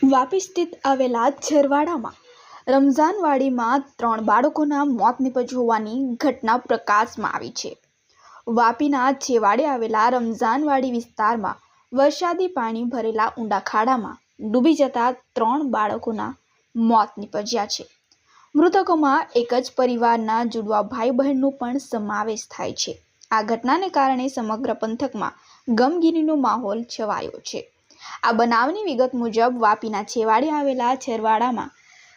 વાપી સ્થિત આવેલા ઝરવાડામાં રમઝાનવાડીમાં 3 બાળકોના મોત નીપજ્યા હોવાની ઘટના પ્રકાશમાં આવી છે। વાપીના છેવાડે આવેલા રમઝાનવાડી વિસ્તારમાં વરસાદી પાણી ભરેલા ઊંડા ખાડામાં ડૂબી જતા 3 બાળકોના મોત નીપજ્યા છે। મૃતકોમાં એક જ પરિવારના જુડવા ભાઈ બહેનનો પણ સમાવેશ થાય છે। આ ઘટનાને કારણે સમગ્ર પંથકમાં ગમગીનીનો માહોલ છવાયો છે। આ બનાવની વિગત મુજબ વાપીના છેવાડે આવેલા ઝરવાડામાં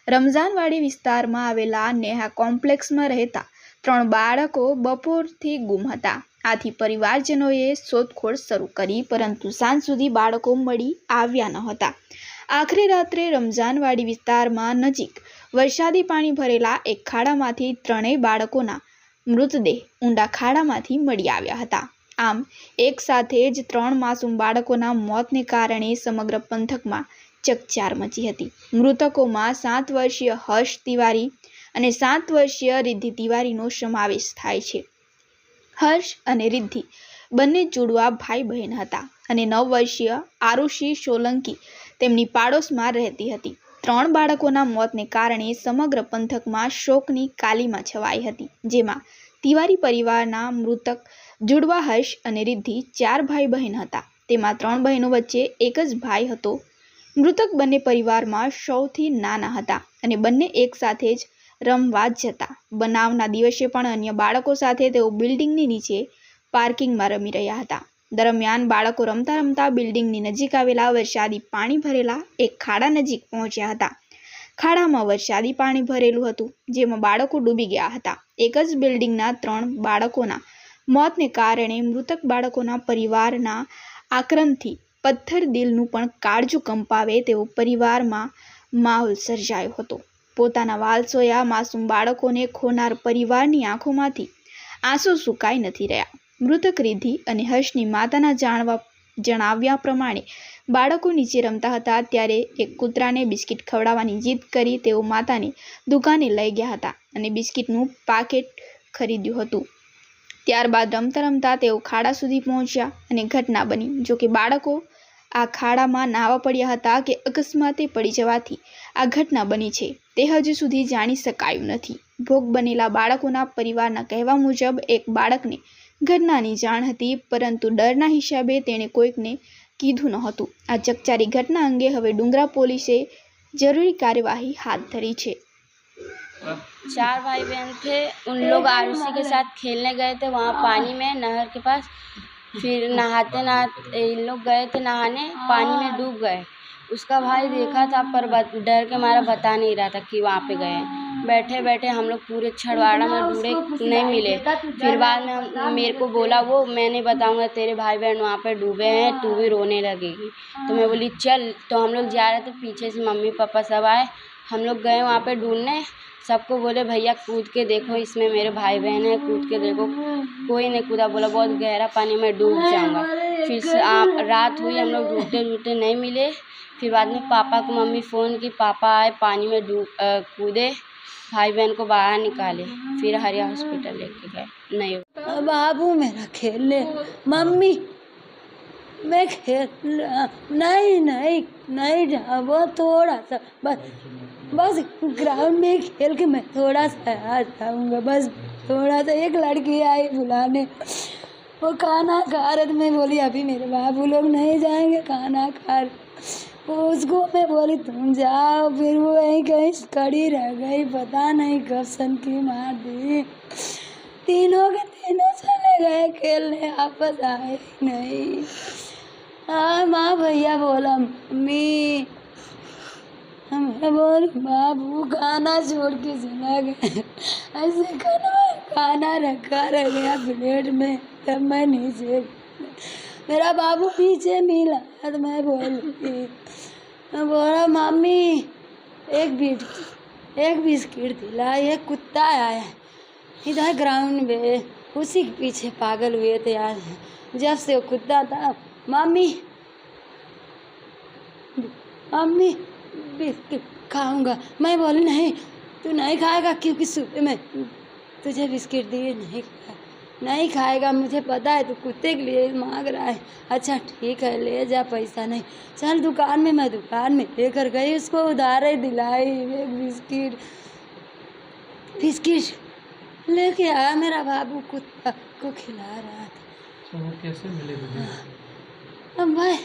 રમઝાનવાડી વિસ્તારમાં આવેલા નેહા કોમ્પ્લેક્સમાં રહેતા 3 બાળકો બપોરથી ગુમ હતા। આથી પરિવારજનોએ શોધખોળ શરૂ કરી, પરંતુ સાંજ સુધી બાળકો મળી આવ્યા ન હતા। આખરે રાત્રે રમઝાનવાડી વિસ્તારમાં નજીક વરસાદી પાણી ભરેલા એક ખાડામાંથી 3 બાળકોના મૃતદેહ ઊંડા ખાડામાંથી મળી આવ્યા હતા। આમ એક સાથે જ 3 માસૂમ બાળકોના મોતને કારણે સમગ્ર પંથકમાં ચકચાર મચી હતી। મૃતકોમાં 7 વર્ષીય હર્ષ તિવારી અને 7 વર્ષીય રિદ્ધિ તિવારીનો સમાવેશ થાય છે। હર્ષ અને રિદ્ધિ બંને જુડવા ભાઈ બહેન હતા અને 9 વર્ષીય આરુષિ સોલંકી તેમની પાડોશમાં રહેતી હતી। 3 બાળકોના મોતને કારણે સમગ્ર પંથકમાં શોકની કાલીમા છવાઈ હતી, જેમાં તિવારી પરિવારના મૃતક જુડવા હર્ષ અને રિદ્ધિ 4 ભાઈ બહેન હતા। તેમાં 3 બહેનો વચ્ચે એક જ ભાઈ હતો। મૃતક બંને પરિવારમાં સૌથી નાના હતા અને બંને એક સાથે જ રમવા જતા। બનાવના દિવસે પણ અન્ય બાળકો સાથે તેઓ બિલ્ડિંગની નીચે પાર્કિંગમાં રમી રહ્યા હતા। દરમિયાન બાળકો રમતા રમતા બિલ્ડિંગની નજીક આવેલા વરસાદી પાણી ભરેલા એક ખાડા નજીક પહોંચ્યા હતા। ખાડામાં વરસાદી પાણી ભરેલું હતું, જેમાં બાળકો ડૂબી ગયા હતા। એક જ બિલ્ડિંગના 3 બાળકોના મોતને કારણે મૃતક બાળકોના પરિવારના આક્રંદથી પથ્થર દિલનું પણ કાળજું કંપાવે તેવો પરિવારમાં માહોલ સર્જાયો હતો। પોતાના વાલસોયા માસૂમ બાળકોને ખોનાર પરિવારની આંખોમાંથી આંસુ સુકાઈ નથી રહ્યા। મૃતક રિદ્ધિ અને હર્ષની માતાના જણાવ્યા પ્રમાણે બાળકો નીચે રમતા હતા ત્યારે એક કૂતરાને બિસ્કિટ ખવડાવવાની જીદ કરી તેઓ માતાની દુકાને લઈ ગયા હતા અને બિસ્કિટનું પાકેટ ખરીદ્યું હતું। ત્યારબાદ રમતા રમતા તેઓ ખાડા સુધી પહોંચ્યા અને ઘટના બની। જોકે બાળકો આ ખાડામાં નાહવા પડ્યા હતા કે અકસ્માતે પડી જવાથી આ ઘટના બની છે તે હજુ સુધી જાણી શકાયું નથી। ભોગ બનેલા બાળકોના પરિવારના કહેવા મુજબ એક બાળકને ઘટનાની જાણ હતી, પરંતુ ડરના હિસાબે તેણે કોઈકને કીધું નહોતું। આ ચકચારી ઘટના અંગે હવે ડુંગરા પોલીસે જરૂરી कार्यवाही हाथ धरी है। 4 भाई बहन थे, उन लोग आरुषि के साथ खेलने गए थे वहाँ पानी में नहर के पास। फिर नहाते नहाते इन लोग गए थे नहाने, पानी में डूब गए। उसका भाई देखा था पर डर के मारा बता नहीं रहा था कि वहाँ पे गए। बैठे बैठे हम लोग पूरे छड़वाड़ा में ढूंढे, नहीं मिले। फिर बाद में मेरे को बोला वो, मैं नहीं बताऊँगा तेरे भाई बहन वहाँ पे डूबे हैं, तू भी रोने लगेगी। तो मैं बोली चल। तो हम लोग जा रहे थे, पीछे से मम्मी पापा सब आए। हम लोग गए वहाँ पे ढूंढने, सबको बोले भैया कूद के देखो, इसमें मेरे भाई बहन हैं, कूद के देखो। कोई नहीं कूदा, बोला बहुत गहरा पानी में डूब जाऊँगा। फिर रात हुई, हम लोग ढूंढते ढूंढते नहीं मिले। फिर बाद में पापा को मम्मी फ़ोन की, पापा आए, पानी में कूदे, भाई बहन को बाहर निकाले, फिर हरिया हॉस्पिटल लेके गए। नहीं बाबू मेरा खेलने, मम्मी मैं खेल नहीं नहीं नहीं जा, वो थोड़ा सा बस ग्राउंड में खेल के मैं थोड़ा सा आ जाऊँगा, बस थोड़ा सा। एक लड़की आई बुलाने, वो खाना खा रहे थे। मैं बोली अभी मेरे बाबू लोग नहीं जाएंगे खाना खा रहे। वो उसको मैं बोली तुम जाओ, फिर वो वहीं कहीं खड़ी रह गई, पता नहीं कब सन की मार दी। तीनों के तीनों चले गए खेलने, वापस आए नहीं। हाँ माँ भैया बोला मम्मी, मैं बोली बाबू खाना छोड़ के चला गया। ऐसे खाना रखा रह गया प्लेट में, तब मैं नीचे, मेरा बाबू नीचे मिला तो मैं बोली, मैं बोला मम्मी एक बिस्किट दिला। एक कुत्ता आया इधर ग्राउंड में, उसी के पीछे पागल हुए थे आज। जब से वो कुत्ता था, मम्मी मम्मी बिस्किट खाऊंगा। मैं बोली नहीं तू नहीं खाएगा, क्योंकि सुबह में तुझे बिस्किट दिए नहीं खाया। नहीं खाएगा, मुझे पता है तू कुत्ते के लिए मांग रहा है। अच्छा ठीक है ले जा, पैसा नहीं, चल दुकान में। मैं दुकान में लेकर गई, उसको उधार ही दिलाई, एक बिस्किट लेके आया। मेरा बाबू कुत्ता को खिला रहा था। तो वो कैसे मिले तुझे? अब मैं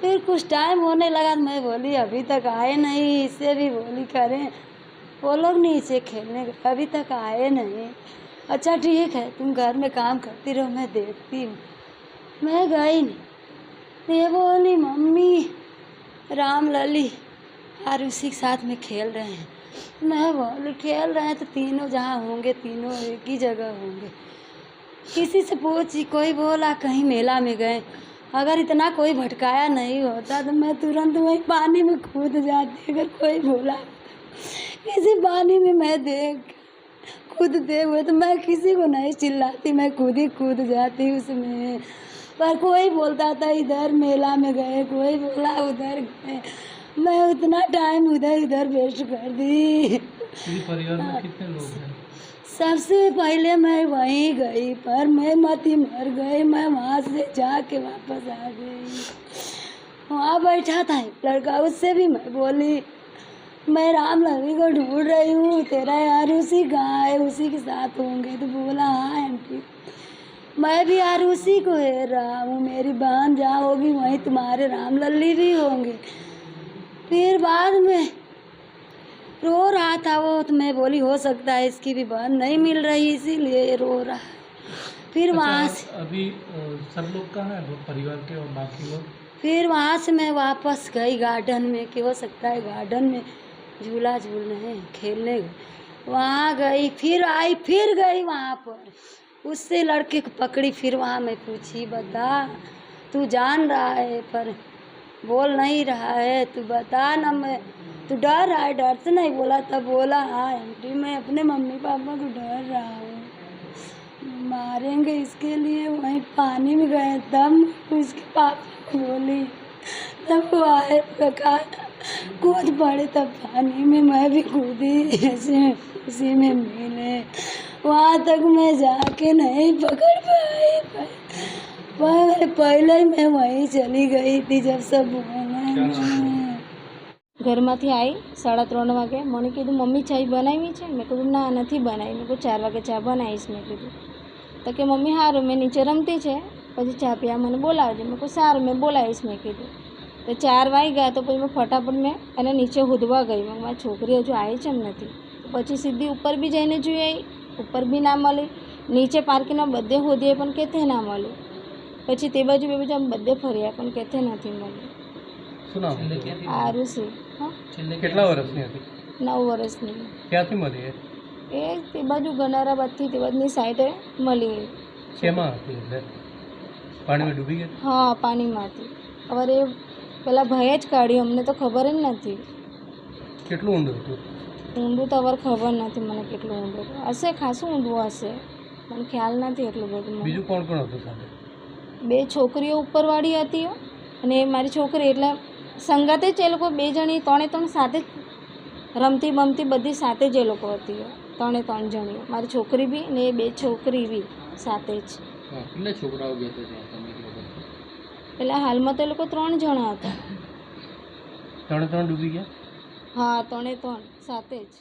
फिर कुछ टाइम होने लगा तो मैं बोली अभी तक आए नहीं, इससे भी बोली करें, वो लोग नीचे खेलने गए, अभी तक आए नहीं। अच्छा ठीक है तुम घर में काम करती रहो, मैं देखती हूँ। मैं गई नहीं। ये बोली मम्मी राम लली और उसी के साथ में खेल रहे हैं। मैं बोली खेल रहे हैं तो तीनों जहाँ होंगे तीनों एक ही जगह होंगे। किसी से पूछी, कोई बोला कहीं मेला में गए। अगर इतना कोई भटकाया नहीं होता तो मैं तुरंत वही पानी में कूद जाती। अगर कोई बोला किसी पानी में मैं कूदते हुए तो मैं किसी को नहीं चिल्लाती, मैं खुद ही कूद जाती उसमें। पर कोई बोलता था इधर मेला में गए, कोई बोला उधर गए। मैं उतना टाइम उधर उधर वेस्ट कर दी। तेरे परिवार में कितने लोग हैं? सबसे पहले मैं वहीं गई, पर मैं मती मर गई। मैं वहाँ से जाके वापस आ गई। वहाँ बैठा था एक लड़का, उससे भी मैं बोली मैं राम लवी को ढूंढ रही हूँ, तेरा यार उसी कहाँ है, उसी के साथ होंगे। तो बोला हाँ आंटी, मैं भी यार उसी को हेर रहा हूँ, मेरी बहन जहाँ होगी वहीं तुम्हारे राम लल्ली भी होंगे। फिर बाद में रो रहा था वो, तो मैं बोली हो सकता है इसकी भी बहन नहीं मिल रही इसीलिए रो रहा है। फिर वहाँ से अभी सब लोग कहाँ हैं, वो परिवार के और बाकी लोग? फिर वहाँ से मैं वापस गई गार्डन में, कि हो सकता है गार्डन में झूला झूलने हैं, खेलने गए। वहाँ गई, फिर आई, फिर गई वहाँ पर, उससे लड़के को पकड़ी। फिर वहाँ मैं पूछी बता तू जान रहा है पर बोल नहीं रहा है, तू बता ना, मैं तू डर रहा है, डर से नहीं बोला। तब बोला हाँ आंटी मैं अपने मम्मी पापा को डर रहा हूँ, मारेंगे इसके लिए। वहीं पानी में गए तब उसके पापा को बोली, तब वो आए लगा कूद पड़े तब पानी में, मैं भी कूदी ऐसे उसी में मिले। वहाँ तक मैं जाके नहीं पकड़ पाई, पर पहले ही मैं वहीं चली गई थी जब सब बोला। ઘરમાંથી આવી 3:30 વાગે મને કીધું મમ્મી ચાય બનાવી છે? મેં કીધું ના નથી બનાવી। મેં કીધું 4 વાગે ચા બનાવીશ। મેં કીધું તો કે મમ્મી સારું મેં નીચે રમતી છે પછી ચા પીવા મને બોલાવજે। મેં કહું સારું મેં બોલાવીશ। મેં કીધું તો 4 વાગી ગયા તો પછી મેં ફટાફટ મેં એને નીચે હોદવા ગઈ। મેં મારી છોકરી હજુ આવી છે એમ નથી। પછી સીધી ઉપર બી જઈને જોઈ આવી, ઉપર બી ના મળી, નીચે પાર્કિંગમાં બધે હોદીએ પણ કેથે ના મળી। પછી તે બાજુ બે બાજુ આમ બધે ફર્યા પણ કેથે નથી મળી। શું નામ? આરુષી। હા કેટલા વર્ષની હતી? 9 વર્ષની। ક્યાંથી મળી એ તે બાજુ ગનારાબાદથી તે બાજુની સાઈડે મળી। શેમાં હતી એટલે પાણીમાં ડૂબી ગઈ? હા પાણીમાંથી। હવે એ પેલા ભાઈએ જ કાઢી, અમને તો ખબર જ નથી। કેટલું ઊંડું હતું? ઊંડું તો હવે ખબર નથી મને કેટલું ઊંડું હશે, ખાસું ઊંડું હશે, મને ખ્યાલ નથી એટલું બધું। બીજું કોણ કોણ હતું સાથે? 2 છોકરીઓ ઉપરવાળી હતી અને મારી છોકરી, એટલે સંગાતે જ એ લોકો 2 જણી 3 સાથે જ રમતી બમતી બધી સાથે જ એ લોકો હતી। 3 જણીઓ, મારી છોકરી બી ને એ 2 છોકરી બી સાથે જ। કેટલા છોકરાઓ ગયા હતા તમે લોકો? પેલા હાલમાં તો એ લોકો 3 જણા હતા। 3 ડૂબી ગયા? હા 3 સાથે જ।